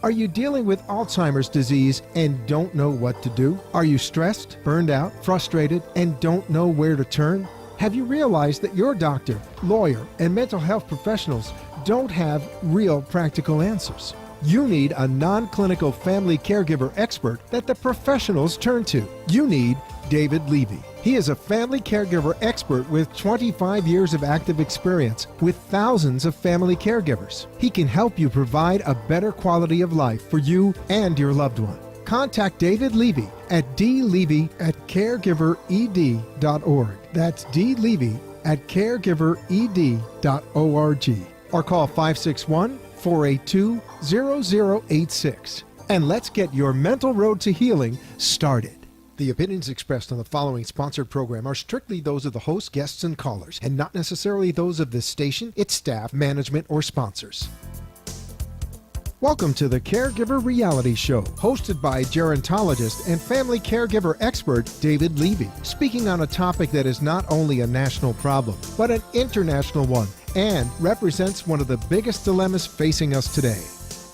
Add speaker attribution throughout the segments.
Speaker 1: Are you dealing with Alzheimer's disease and don't know what to do? Are you stressed, burned out, frustrated, and don't know where to turn? Have you realized that your doctor, lawyer, and mental health professionals don't have real practical answers? You need a non-clinical family caregiver expert that the professionals turn to. You need David Levy. He is a family caregiver expert with 25 years of active experience with thousands of family caregivers. He can help you provide a better quality of life for you and your loved one. Contact David Levy at dlevy@caregivered.org. That's dlevy@caregivered.org. Or call 561-482-0086. And let's get your mental road to healing started. The opinions expressed on the following sponsored program are strictly those of the host, guests, and callers, and not necessarily those of this station, its staff, management, or sponsors. Welcome to the Caregiver Reality Show, hosted by gerontologist and family caregiver expert David Levy, speaking on a topic that is not only a national problem, but an international one, and represents one of the biggest dilemmas facing us today: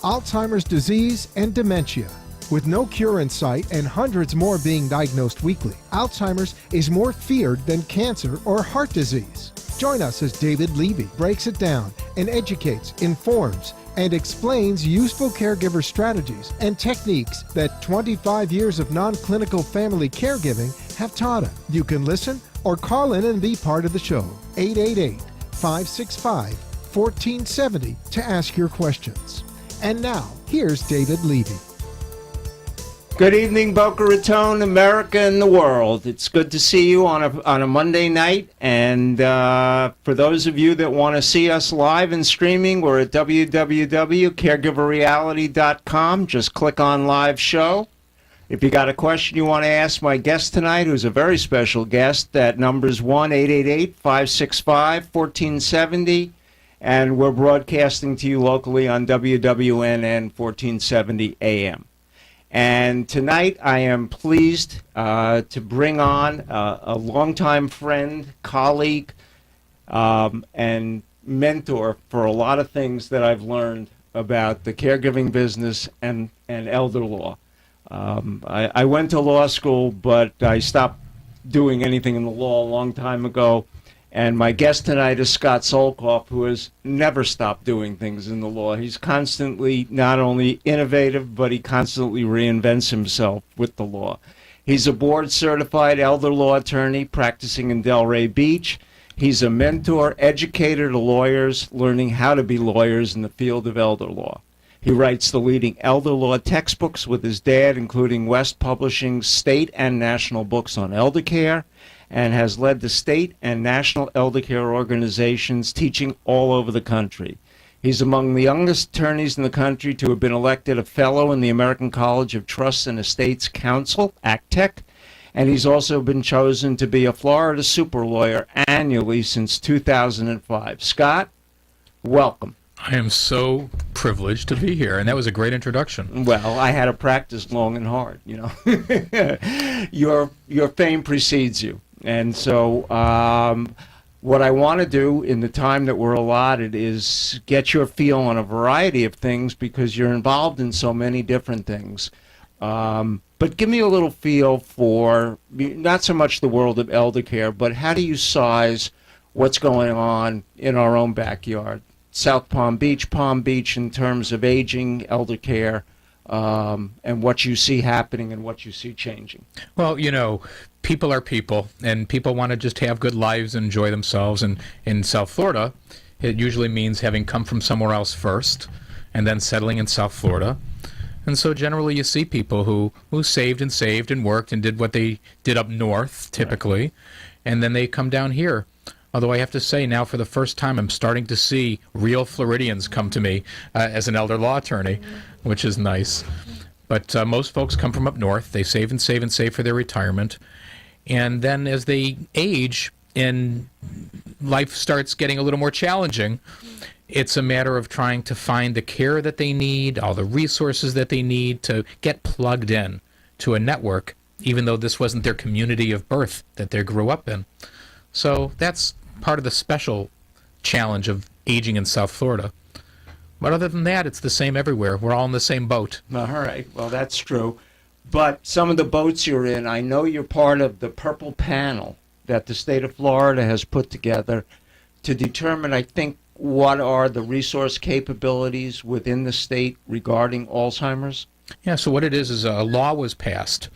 Speaker 1: Alzheimer's disease and dementia. With no cure in sight and hundreds more being diagnosed weekly, Alzheimer's is more feared than cancer or heart disease. Join us as David Levy breaks it down and educates, informs, and explains useful caregiver strategies and techniques that 25 years of non-clinical family caregiving have taught him. You can listen or call in and be part of the show. 888-565-1470 to ask your questions. And now, here's David Levy.
Speaker 2: Good evening, Boca Raton, America, and the world. It's good to see you on a Monday night. And for those of you that want to see us live and streaming, we're at www.caregiverreality.com. Just click on Live Show. If you got a question you want to ask my guest tonight, who's a very special guest, that number's 1-888-565-1470. And we're broadcasting to you locally on WWNN 1470 AM. And tonight I am pleased to bring on a longtime friend, colleague, and mentor for a lot of things that I've learned about the caregiving business and elder law. I went to law school, but I stopped doing anything in the law a long time ago. And my guest tonight is Scott Solkoff, who has never stopped doing things in the law. He's constantly not only innovative, but he constantly reinvents himself with the law. He's a board-certified elder law attorney practicing in Delray Beach. He's a mentor, educator to lawyers, learning how to be lawyers in the field of elder law. He writes the leading elder law textbooks with his dad, including West Publishing's state and national books on elder care, and has led the state and national elder care organizations teaching all over the country. He's among the youngest attorneys in the country to have been elected a fellow in the American College of Trusts and Estates Council, ACTEC, and he's also been chosen to be a Florida super lawyer annually since 2005. Scott, welcome.
Speaker 3: I am so privileged to be here, and that was a great introduction.
Speaker 2: Well, I had to practice long and hard, you know. Your fame precedes you. And so what I want to do in the time that we're allotted is get your feel on a variety of things, because you're involved in so many different things. But give me a little feel for not so much the world of elder care, but how do you size what's going on in our own backyard? South Palm Beach, in terms of aging, elder care, and what you see happening and what you see changing.
Speaker 3: Well, you know, people are people, and people want to just have good lives and enjoy themselves. And in South Florida, it usually means having come from somewhere else first and then settling in South Florida. And so generally you see people who saved and worked and did what they did up north, typically, right. And then they come down here. Although I have to say now, for the first time, I'm starting to see real Floridians come to me as an elder law attorney, which is nice. But most folks come from up north. They save for their retirement. And then as they age and life starts getting a little more challenging, it's a matter of trying to find the care that they need, all the resources that they need to get plugged in to a network, even though this wasn't their community of birth that they grew up in. So that's part of the special challenge of aging in South Florida. But other than that, it's the same everywhere. We're all in the same boat.
Speaker 2: All right. Well, that's true. But some of the boats you're in, I know you're part of the Purple Panel that the state of Florida has put together to determine, I think, what are the resource capabilities within the regarding Alzheimer's?
Speaker 3: Yeah, so what it is a law was passed.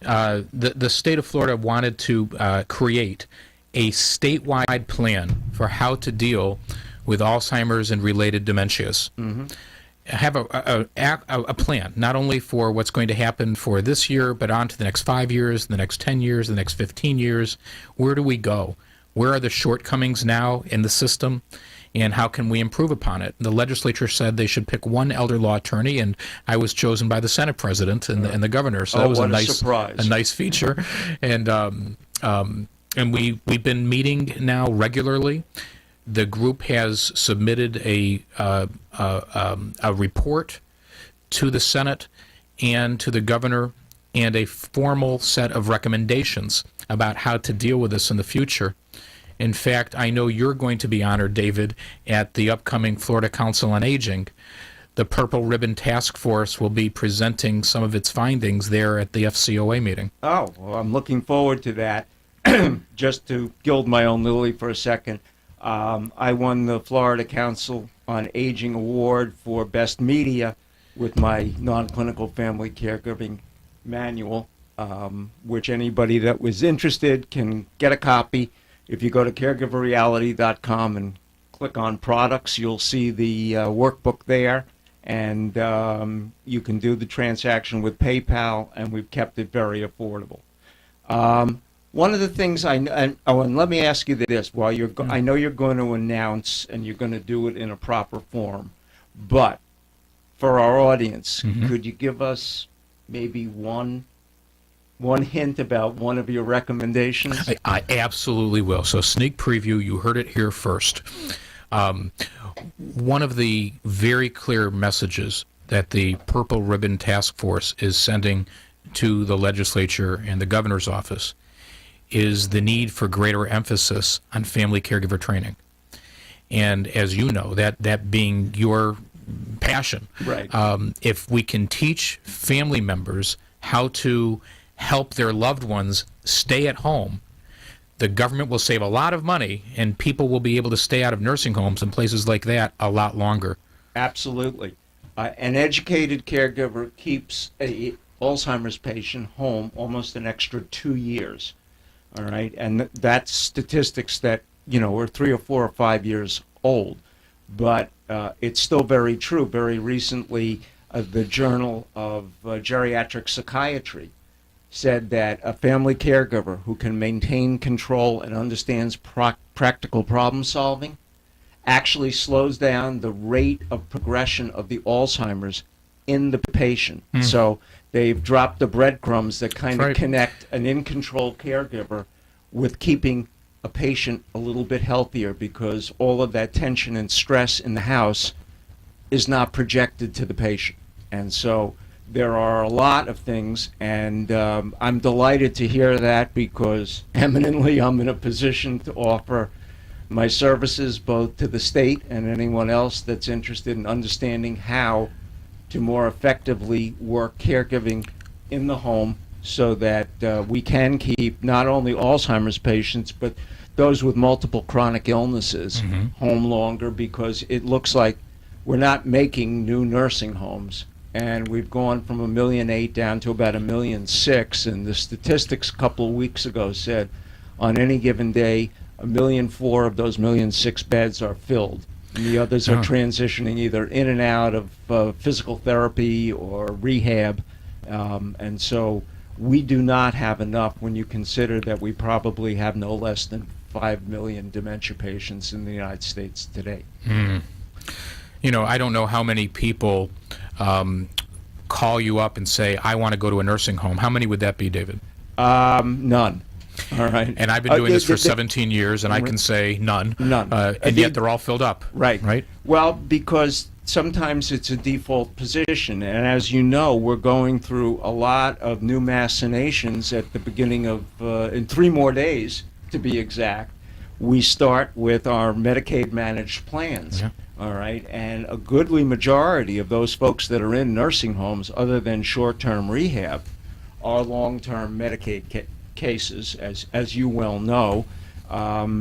Speaker 3: The state of Florida wanted to create a statewide plan for how to deal with Alzheimer's and related dementias. Mm-hmm. Have a plan, not only for what's going to happen for this year, but on to the next 5 years, the next 10 years, the next 15 years. Where do we go? Where are the shortcomings now in the system? And how can we improve upon it? The legislature said they should pick one elder law attorney, and I was chosen by the Senate president and the governor. So that was a nice feature. And we've been meeting now regularly. The group has submitted a report to the Senate and to the governor and a formal set of recommendations about how to deal with this in the future. In fact, I know you're going to be honored, David, at the upcoming Florida Council on Aging. The Purple Ribbon Task Force will be presenting some of its findings there at the FCOA meeting.
Speaker 2: Oh, well, I'm looking forward to that. Just to gild my own lily for a second, I won the Florida Council on Aging Award for Best Media with my non-clinical family caregiving manual, which anybody that was interested can get a copy. If you go to caregiverreality.com and click on products, you'll see the workbook there, and you can do the transaction with PayPal, and we've kept it very affordable. One of the things and let me ask you this: while I know you're going to announce and you're going to do it in a proper form, but for our audience, could you give us maybe one hint about one of your recommendations?
Speaker 3: I absolutely will. So sneak preview, you heard it here first. One of the very clear messages that the Purple Ribbon Task Force is sending to the legislature and the governor's office is the need for greater emphasis on family caregiver training. And as you know, that being your passion,
Speaker 2: right.
Speaker 3: If we can teach family members how to help their loved ones stay at home, the government will save a lot of money, and people will be able to stay out of nursing homes and places like that a lot longer.
Speaker 2: Absolutely. An educated caregiver keeps a Alzheimer's patient home almost an extra 2 years. All right, and that's statistics that are 3 or 4 or 5 years old, but it's still very true. Very recently, the Journal of Geriatric Psychiatry said that a family caregiver who can maintain control and understands practical problem solving actually slows down the rate of progression of the Alzheimer's in the patient. So they've dropped the breadcrumbs that kind of connect an in-control caregiver with keeping a patient a little bit healthier, because all of that tension and stress in the house is not projected to the patient. And so there are a lot of things, and I'm delighted to hear that, because eminently I'm in a position to offer my services both to the state and anyone else that's interested in understanding how to more effectively work caregiving in the home, so that we can keep not only Alzheimer's patients, but those with multiple chronic illnesses home longer, because it looks like we're not making new nursing homes. And we've gone from 1.8 million down to about 1.6 million, and the statistics a couple of weeks ago said on any given day, 1.4 million of those 1.6 million beds are filled. And the others are transitioning either in and out of physical therapy or rehab. And so we do not have enough when you consider that we probably have no less than 5 million dementia patients in the United States today.
Speaker 3: I don't know how many people call you up and say, I want to go to a nursing home. How many would that be, David?
Speaker 2: None. All right.
Speaker 3: And I've been doing this for 17 years, and I can say none.
Speaker 2: None.
Speaker 3: And yet they're all filled up.
Speaker 2: Right. Well, because sometimes it's a default position. And as you know, we're going through a lot of new machinations at the beginning of, in 3 more days, to be exact. We start with our Medicaid managed plans. all right? And a goodly majority of those folks that are in nursing homes, other than short-term rehab, are long-term Medicaid cases, as you well know,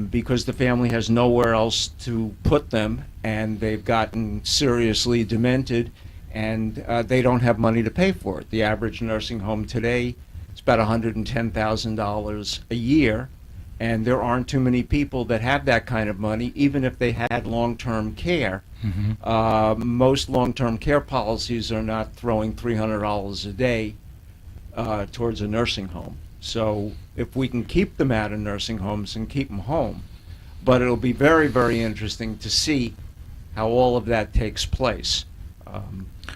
Speaker 2: because the family has nowhere else to put them, and they've gotten seriously demented, and they don't have money to pay for it. The average nursing home today is about $110,000 a year, and there aren't too many people that have that kind of money, even if they had long-term care. Most long-term care policies are not throwing $300 a day towards a nursing home. So if we can keep them out of nursing homes and keep them home, but it'll be very, very interesting to see how all of that takes place.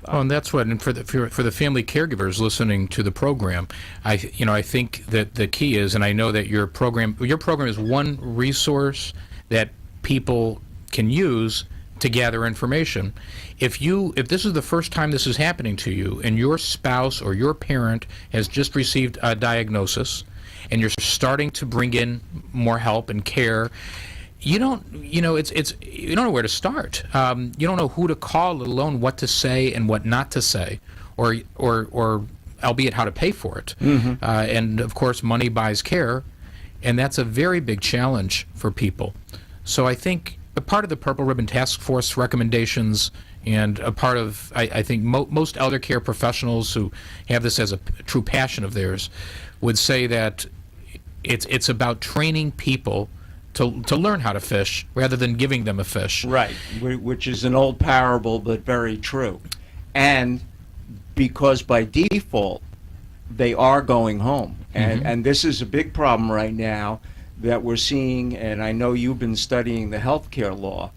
Speaker 3: And that's what, and for the family caregivers listening to the program, I think that the key is, and I know that your program is one resource that people can use to gather information. If this is the first time this is happening to you, and your spouse or your parent has just received a diagnosis, and you're starting to bring in more help and care, you don't know where to start. You don't know who to call, let alone what to say and what not to say, or albeit how to pay for it. And of course, money buys care, and that's a very big challenge for people. So I think a part of the Purple Ribbon Task Force recommendations, and a part of, I think most elder care professionals who have this as a true passion of theirs, would say that it's about training people to learn how to fish rather than giving them a fish.
Speaker 2: Right, which is an old parable, but very true. And because by default, they are going home. And this is a big problem right now that we're seeing, and I know you've been studying the healthcare law,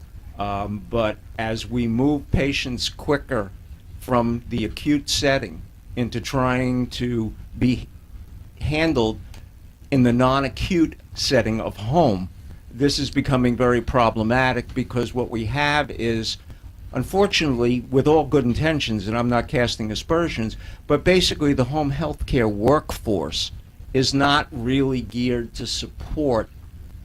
Speaker 2: but as we move patients quicker from the acute setting into trying to be handled in the non-acute setting of home, this is becoming very problematic, because what we have is, unfortunately, with all good intentions, and I'm not casting aspersions, but basically the home health care workforce is not really geared to support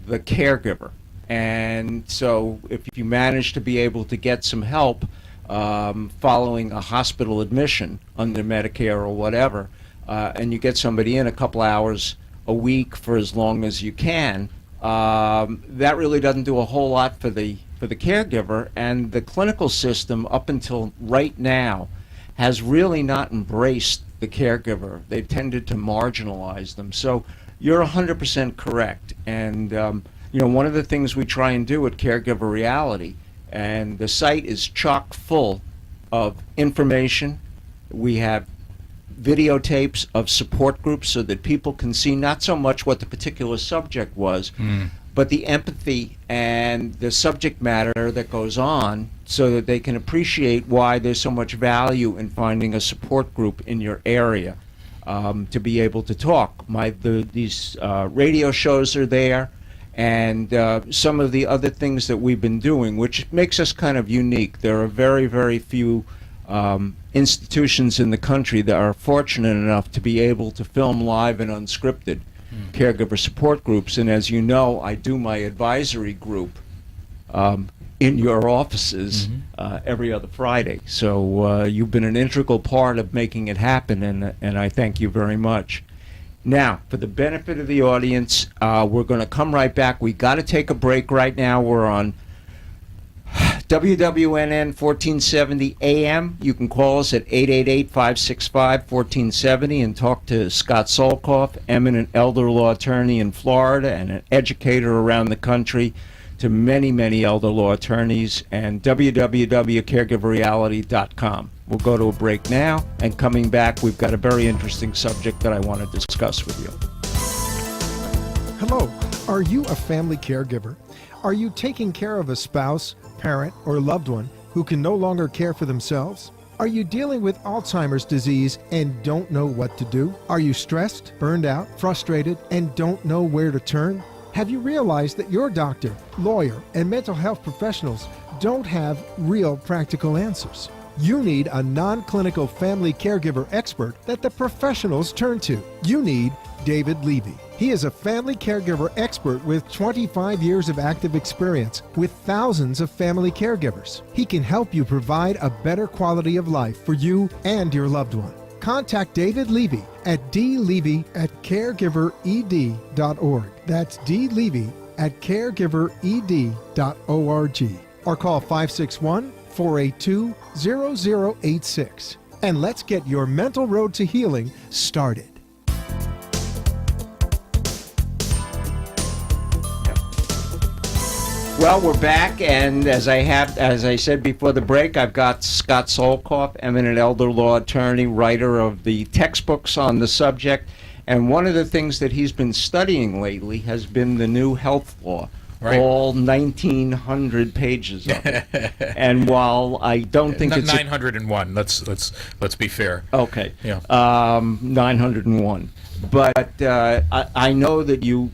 Speaker 2: the caregiver. And so if you manage to be able to get some help following a hospital admission under Medicare or whatever, and you get somebody in a couple hours a week for as long as you can, that really doesn't do a whole lot for the caregiver. And the clinical system, up until right now, has really not embraced the caregiver. They've tended to marginalize them. So you're 100% correct. And one of the things we try and do at Caregiver Reality, and the site is chock full of information. We have videotapes of support groups so that people can see not so much what the particular subject was, but the empathy and the subject matter that goes on, so that they can appreciate why there's so much value in finding a support group in your area to be able to talk. These radio shows are there, and some of the other things that we've been doing, which makes us kind of unique. There are very, very few institutions in the country that are fortunate enough to be able to film live and unscripted caregiver support groups. And as you know, I do my advisory group in your offices every other Friday. So you've been an integral part of making it happen, and I thank you very much. Now, for the benefit of the audience, we're going to come right back. We got to take a break right now. We're on WWNN 1470 AM. You can call us at 888-565-1470 and talk to Scott Solkoff, eminent elder law attorney in Florida and an educator around the country to many, many elder law attorneys, and www.caregiverreality.com. We'll go to a break now, and coming back, we've got a very interesting subject that I want to discuss with you.
Speaker 1: Hello, are you a family caregiver? Are you taking care of a spouse, parent, or loved one who can no longer care for themselves? Are you dealing with Alzheimer's disease and don't know what to do? Are you stressed, burned out, frustrated, and don't know where to turn? Have you realized that your doctor, lawyer, and mental health professionals don't have real practical answers? You need a non-clinical family caregiver expert that the professionals turn to. You need David Levy. He is a family caregiver expert with 25 years of active experience with thousands of family caregivers. He can help you provide a better quality of life for you and your loved one. Contact David Levy at dlevy@caregivered.org. That's dlevy@caregivered.org. Or call 561-482-0086. And let's get your mental road to healing started.
Speaker 2: Well, we're back, and as I said before the break, I've got Scott Solkoff, eminent elder law attorney, writer of the textbooks on the subject, and one of the things that he's been studying lately has been the new health law. Right. All 1,900 pages of it. And while I don't think it's
Speaker 3: 901. Let's be fair.
Speaker 2: Okay.
Speaker 3: Yeah.
Speaker 2: 901. But I know that you,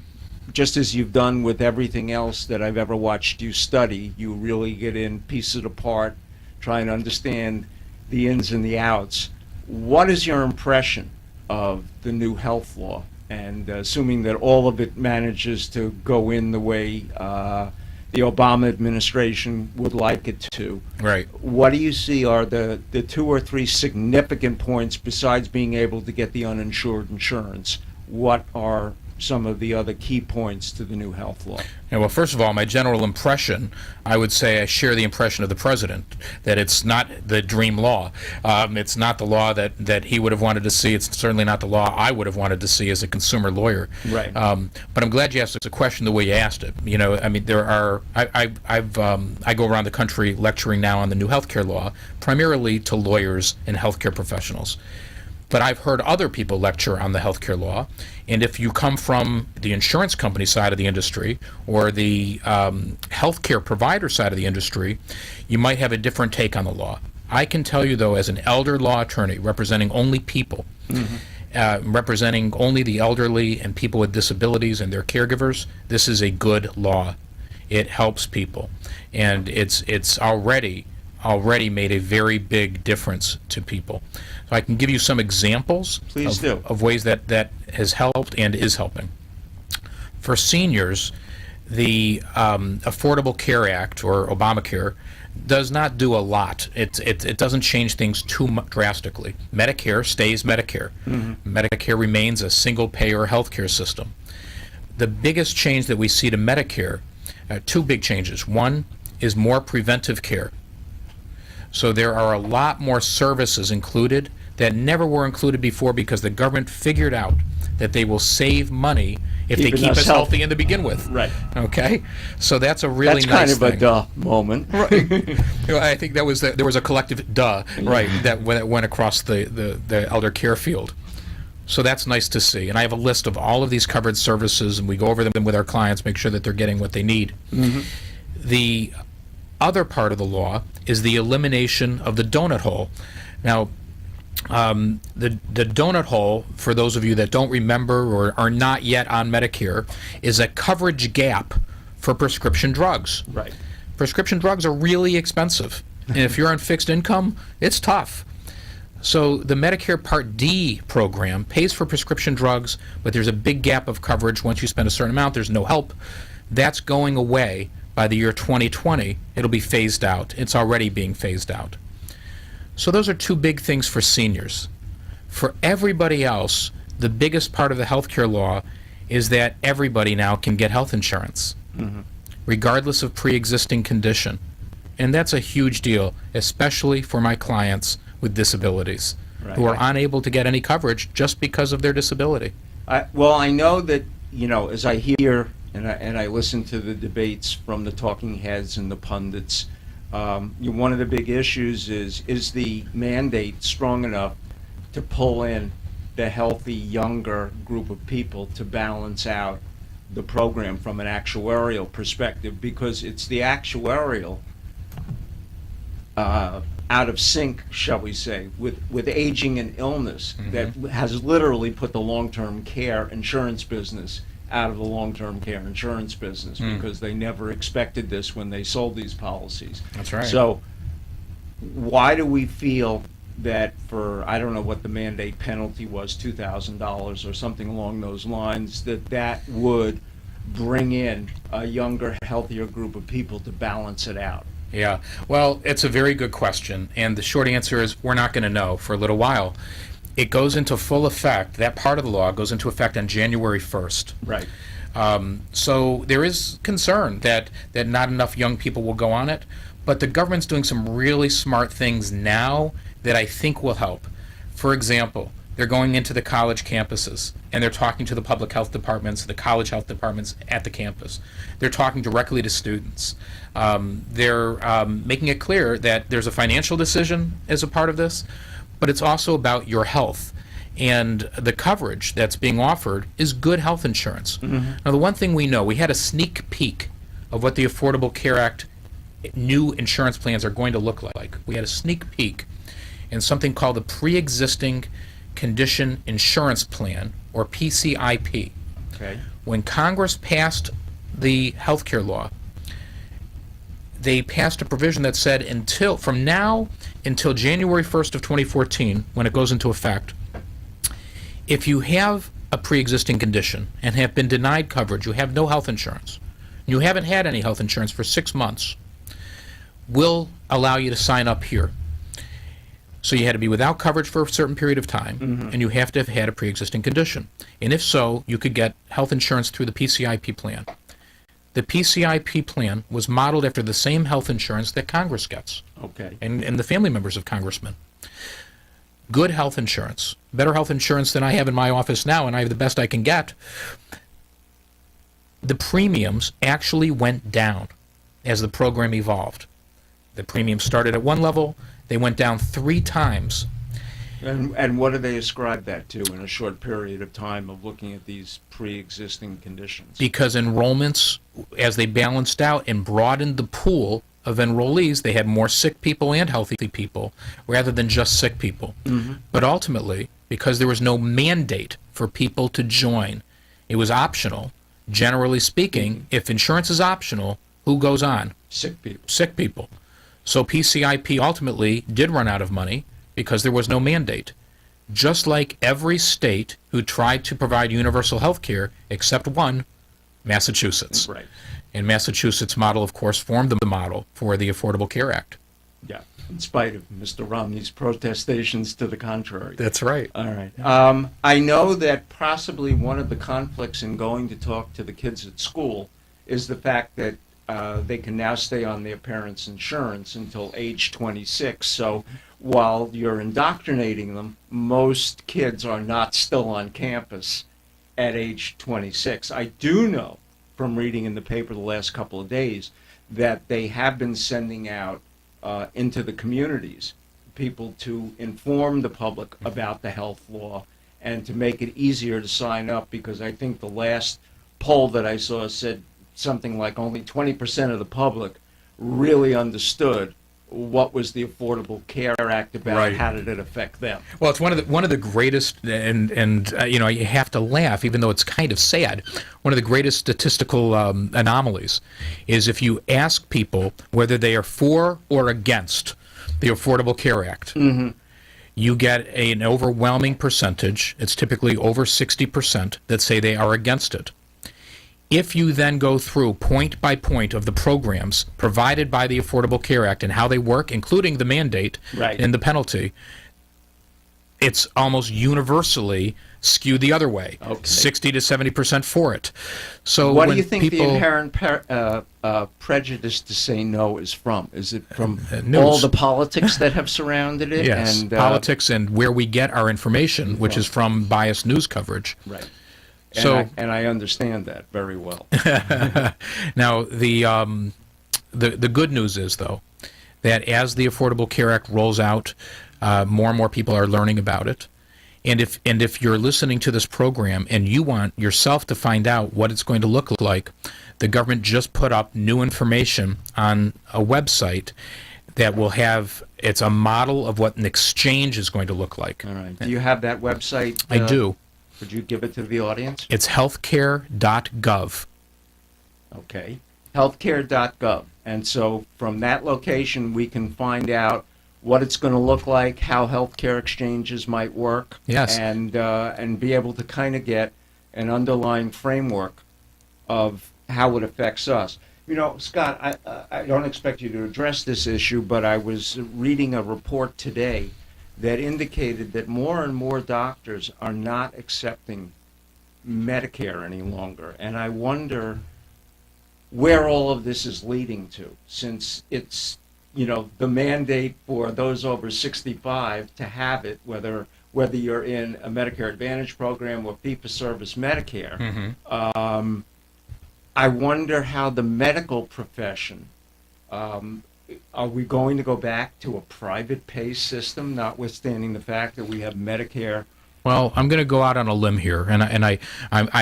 Speaker 2: just as you've done with everything else that I've ever watched you study, you really get in, piece it apart, try and understand the ins and the outs. What is your impression of the new health law? And assuming that all of it manages to go in the way the Obama administration would like it to.
Speaker 3: Right.
Speaker 2: What do you see are the 2 or 3 significant points besides being able to get the uninsured insurance? What are some of the other key points to the new health law?
Speaker 3: Yeah, well, first of all, my general impression, I would say I share the impression of the president, that it's not the dream law. It's not the law that he would have wanted to see. It's certainly not the law I would have wanted to see as a consumer lawyer.
Speaker 2: Right.
Speaker 3: But I'm glad you asked the question the way you asked it. You know, I mean, I go around the country lecturing now on the new healthcare law, primarily to lawyers and healthcare professionals. But I've heard other people lecture on the healthcare law, and if you come from the insurance company side of the industry or the healthcare provider side of the industry, you might have a different take on the law. I can tell you, though, as an elder law attorney representing only people, representing only the elderly and people with disabilities and their caregivers, this is a good law. It helps people, and it's already made a very big difference to people. So I can give you some examples of ways that has helped and is helping. For seniors, the Affordable Care Act, or Obamacare, does not do a lot. It doesn't change things too drastically. Medicare stays Medicare. Medicare remains a single-payer healthcare system. The biggest change that we see to Medicare, 2 big changes. One is more preventive care. So there are a lot more services included that never were included before because the government figured out that they will save money if they keep us healthy to begin with.
Speaker 2: Right.
Speaker 3: Okay? So that's a really nice thing.
Speaker 2: That's kind of a duh moment.
Speaker 3: Right. I think there was a collective duh, right, that went across the elder care field. So that's nice to see. And I have a list of all of these covered services, and we go over them with our clients, make sure that they're getting what they need. The other part of the law is the elimination of the donut hole. Now, the donut hole, for those of you that don't remember or are not yet on Medicare, is a coverage gap for prescription drugs.
Speaker 2: Right.
Speaker 3: Prescription drugs are really expensive, and if you're on fixed income, it's tough. So the Medicare Part D program pays for prescription drugs, but there's a big gap of coverage. Once you spend a certain amount, there's no help. That's going away. By the year 2020, it'll be phased out. It's already being phased out. So those are 2 big things for seniors. For everybody else, the biggest part of the healthcare law is that everybody now can get health insurance, regardless of pre-existing condition. And that's a huge deal, especially for my clients with disabilities, who are unable to get any coverage just because of their disability.
Speaker 2: Well, I know that, you know, as I hear and I listen to the debates from the talking heads and the pundits, one of the big issues is the mandate strong enough to pull in the healthy younger group of people to balance out the program from an actuarial perspective, because it's the actuarial out of sync, shall we say, with aging and illness that has literally put the long-term care insurance business out of the long-term care insurance business because they never expected this when they sold these policies.
Speaker 3: That's right.
Speaker 2: So why do we feel that for, I don't know what the mandate penalty was, $2,000 or something along those lines, that would bring in a younger, healthier group of people to balance it out?
Speaker 3: Yeah, well, it's a very good question, and the short answer is we're not going to know for a little while. It goes into full effect, that part of the law goes into effect on January 1st.
Speaker 2: Right.
Speaker 3: So there is concern that not enough young people will go on it, but the government's doing some really smart things now that I think will help. For example, they're going into the college campuses and they're talking to the public health departments, the college health departments at the campus. They're talking directly to students. They're making it clear that there's a financial decision as a part of this, but it's also about your health. And the coverage that's being offered is good health insurance. Mm-hmm. Now, the one thing we know, we had a sneak peek of what the Affordable Care Act new insurance plans are going to look like. We had a sneak peek in something called the Pre-Existing Condition Insurance Plan, or PCIP.
Speaker 2: Okay.
Speaker 3: When Congress passed the health care law, they passed a provision that said from now until January 1st of 2014, when it goes into effect, if you have a pre-existing condition and have been denied coverage, you have no health insurance, you haven't had any health insurance for 6 months, we'll allow you to sign up here. So you had to be without coverage for a certain period of time, mm-hmm. and you have to have had a pre-existing condition. And if so, you could get health insurance through the PCIP plan. The PCIP plan was modeled after the same health insurance that Congress gets.
Speaker 2: Okay.
Speaker 3: And the family members of congressmen. Good health insurance, better health insurance than I have in my office now, and I have the best I can get. The premiums actually went down as the program evolved. The premiums started at one level, they went down 3 times.
Speaker 2: And what do they ascribe that to in a short period of time of looking at these pre-existing conditions?
Speaker 3: Because enrollments, as they balanced out and broadened the pool of enrollees, they had more sick people and healthy people rather than just sick people. Mm-hmm. But ultimately, because there was no mandate for people to join, it was optional. Generally speaking, mm-hmm. if insurance is optional, who goes on?
Speaker 2: Sick people.
Speaker 3: Sick people. So PCIP ultimately did run out of money because there was no mandate. Just like every state who tried to provide universal health care, except one, Massachusetts.
Speaker 2: Right.
Speaker 3: And Massachusetts model, of course, formed the model for the Affordable Care Act.
Speaker 2: Yeah, in spite of Mr. Romney's protestations to the contrary.
Speaker 3: That's right.
Speaker 2: All right. I know that possibly one of the conflicts in going to talk to the kids at school is the fact that they can now stay on their parents' insurance until age 26. So while you're indoctrinating them, most kids are not still on campus at age 26. I do know from reading in the paper the last couple of days that they have been sending out into the communities people to inform the public about the health law and to make it easier to sign up, because I think the last poll that I saw said something like only 20% of the public really understood what was the Affordable Care Act about,
Speaker 3: right.
Speaker 2: How did it affect them?
Speaker 3: Well, it's one of the greatest, and you know, you have to laugh, even though it's kind of sad. One of the greatest statistical anomalies is if you ask people whether they are for or against the Affordable Care Act, mm-hmm. you get an overwhelming percentage. It's typically over 60% that say they are against it. If you then go through point by point of the programs provided by the Affordable Care Act and how they work, including the mandate
Speaker 2: right.
Speaker 3: and the penalty, it's almost universally skewed the other way,
Speaker 2: okay.
Speaker 3: 60 to 70% for it. So
Speaker 2: what
Speaker 3: when
Speaker 2: do you think
Speaker 3: people,
Speaker 2: the inherent prejudice to say no is from? Is it from
Speaker 3: news.
Speaker 2: All the politics that have surrounded it?
Speaker 3: Yes,
Speaker 2: and,
Speaker 3: politics and where we get our information, which is from biased news coverage.
Speaker 2: Right.
Speaker 3: So,
Speaker 2: and I understand that very well.
Speaker 3: Now, the good news is, though, that as the Affordable Care Act rolls out, more and more people are learning about it. And if you're listening to this program and you want yourself to find out what it's going to look like, the government just put up new information on a website that will have, it's a model of what an exchange is going to look like.
Speaker 2: All right. Do you have that website?
Speaker 3: I do.
Speaker 2: Could you give it to the audience?
Speaker 3: It's healthcare.gov.
Speaker 2: Okay. Healthcare.gov. And so from that location, we can find out what it's going to look like, how healthcare exchanges might work,
Speaker 3: Yes.
Speaker 2: and be able to kind of get an underlying framework of how it affects us. You know, Scott, I don't expect you to address this issue, but I was reading a report today that indicated that more and more doctors are not accepting Medicare any longer. And I wonder where all of this is leading to, since it's, you know, the mandate for those over 65 to have it, whether you're in a Medicare Advantage program or fee-for-service Medicare. I wonder how the medical profession, are we going to go back to a private pay system, notwithstanding the fact that we have Medicare?
Speaker 3: Well, I'm going to go out on a limb here, and I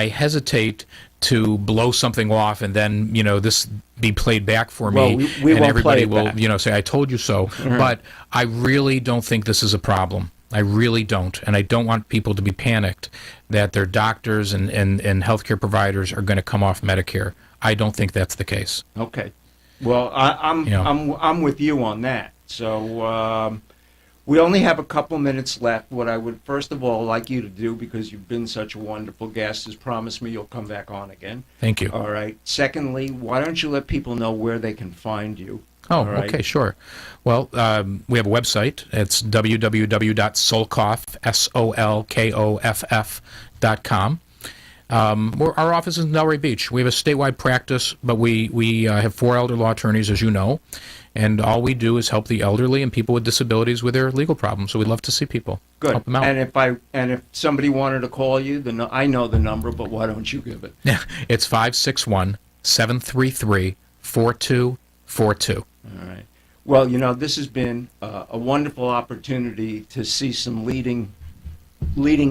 Speaker 3: hesitate to blow something off and then, you know, this be played back for me,
Speaker 2: Well, we
Speaker 3: and
Speaker 2: won't
Speaker 3: everybody
Speaker 2: play it
Speaker 3: will,
Speaker 2: back.
Speaker 3: you know, say, I told you so. But I really don't think this is a problem. I really don't. And I don't want people to be panicked that their doctors and healthcare providers are going to come off Medicare. I don't think that's the case.
Speaker 2: Okay. Well, I'm with you on that. So we only have a couple minutes left. What I would first of all like you to do, because you've been such a wonderful guest, is promise me you'll come back on again.
Speaker 3: Thank you.
Speaker 2: All right. Secondly, why don't you let people know where they can find you?
Speaker 3: Oh,
Speaker 2: All right.
Speaker 3: okay, sure. Well, we have a website. It's www.solkoff, SOLKOFF.com. Our office is in Delray Beach. We have a statewide practice, but we have 4 elder law attorneys, as you know, and all we do is help the elderly and people with disabilities with their legal problems. So we'd love to see people.
Speaker 2: Good.
Speaker 3: Help them out.
Speaker 2: And if somebody wanted to call you, I know the number, but why don't you give it?
Speaker 3: It's 561-733-4242.
Speaker 2: All right. Well, you know, this has been a wonderful opportunity to see some leading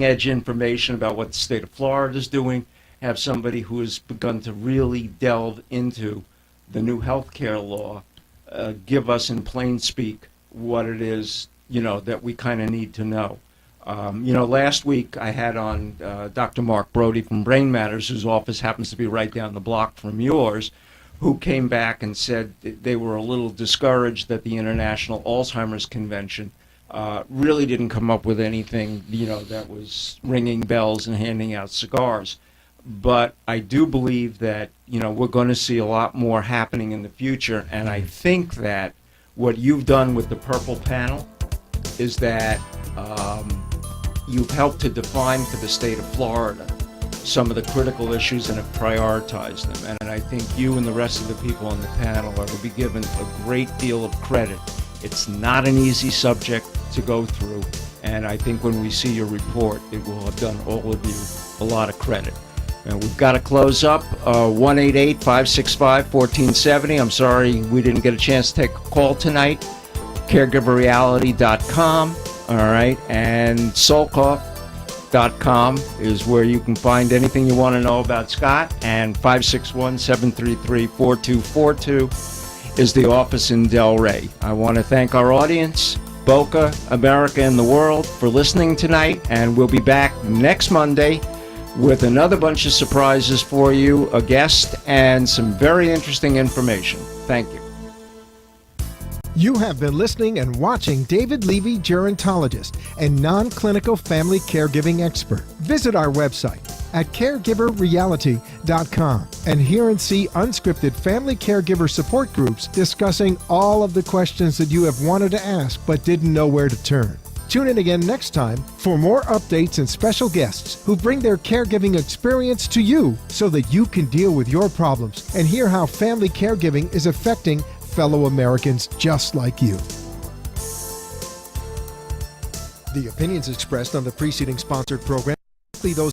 Speaker 2: edge information about what the state of Florida is doing, have somebody who has begun to really delve into the new health care law give us in plain speak what it is, you know, that we kind of need to know. You know, last week I had on Dr. Mark Brody from Brain Matters, whose office happens to be right down the block from yours, who came back and said they were a little discouraged that the International Alzheimer's Convention really didn't come up with anything, you know, that was ringing bells and handing out cigars. But I do believe that, you know, we're going to see a lot more happening in the future. And I think that what you've done with the Purple Panel is that you've helped to define for the state of Florida some of the critical issues and have prioritized them. And I think you and the rest of the people on the panel are to be given a great deal of credit. It's not an easy subject to go through, and I think when we see your report, it will have done all of you a lot of credit. And we've got to close up. 1-888-565-1470. I'm sorry we didn't get a chance to take a call tonight. CareGiverReality.com. All right, and Solkoff.com is where you can find anything you want to know about Scott, and 561-733-4242 is the office in Delray. I want to thank our audience, Boca, America, and the world, for listening tonight, and we'll be back next Monday with another bunch of surprises for you, a guest, and some very interesting information. Thank you.
Speaker 1: You have been listening and watching David Levy, gerontologist and non-clinical family caregiving expert. Visit our website at caregiverreality.com and hear and see unscripted family caregiver support groups discussing all of the questions that you have wanted to ask but didn't know where to turn. Tune in again next time for more updates and special guests who bring their caregiving experience to you so that you can deal with your problems and hear how family caregiving is affecting fellow Americans just like you. The opinions expressed on the preceding sponsored program, those